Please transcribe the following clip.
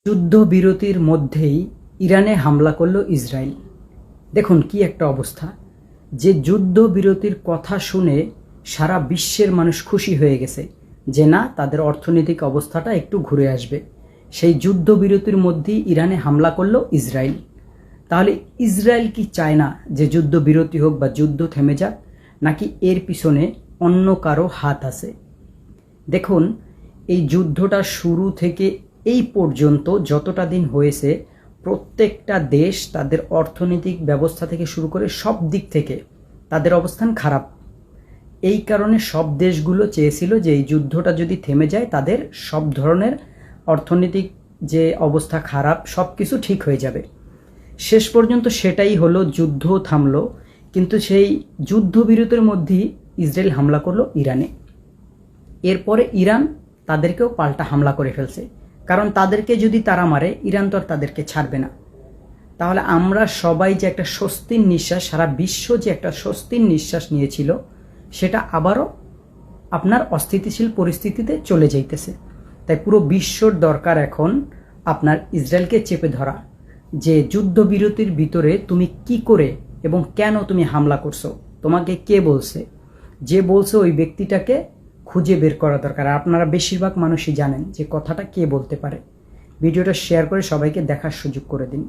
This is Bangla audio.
যুদ্ধবিরতির মধ্যেই ইরানে হামলা করল ইসরায়েল। দেখুন কি একটা অবস্থা, যে যুদ্ধবিরতির কথা শুনে সারা বিশ্বের মানুষ খুশি হয়ে গেছে যে না, তাদের অর্থনৈতিক অবস্থাটা একটু ঘুরে আসবে। সেই যুদ্ধবিরতির মধ্যেই ইরানে হামলা করল ইসরায়েল। তাহলে ইসরায়েল কি চায় না যে যুদ্ধবিরতি হোক বা যুদ্ধ থেমে যাক, নাকি এর পিছনে অন্য কারো হাত আছে? দেখুন, এই যুদ্ধটা শুরু থেকে এই পর্যন্ত যতটা দিন হয়েছে, প্রত্যেকটা দেশ তাদের অর্থনৈতিক ব্যবস্থা থেকে শুরু করে সব দিক থেকে তাদের অবস্থান খারাপ। এই কারণে সব দেশগুলো চেয়েছিল যে এই যুদ্ধটা যদি থেমে যায়, তাদের সব ধরনের অর্থনৈতিক যে অবস্থা খারাপ সব কিছু ঠিক হয়ে যাবে। শেষ পর্যন্ত সেটাই হলো, যুদ্ধ থামলো। কিন্তু সেই যুদ্ধবিরতির মধ্যেই ইসরায়েল হামলা করলো ইরানে। এরপরে ইরান তাদেরকেও পাল্টা হামলা করে ফেলছে, কারণ তাদেরকে যদি তারা মারে, ইরান তো আর তাদেরকে ছাড়বে না। তাহলে আমরা সবাই যে একটা স্বস্তির নিঃশ্বাস, সারা বিশ্ব যে একটা স্বস্তির নিঃশ্বাস নিয়েছিল, সেটা আবারও আপনার অস্থিতিশীল পরিস্থিতিতে চলে যাইতেছে। তাই পুরো বিশ্বর দরকার এখন আপনার ইসরায়েলকে চেপে ধরা, যে যুদ্ধবিরতির ভিতরে তুমি কি করে এবং কেন তুমি হামলা করছো, তোমাকে কে বলছে, যে বলছে ওই ব্যক্তিটাকে খুঁজে বের করা দরকার। আপনারা বেশিরভাগ মানুষই জানেন যে কথাটা কে বলতে পারে। ভিডিওটা শেয়ার করে সবাইকে দেখার সুযোগ করে দিন।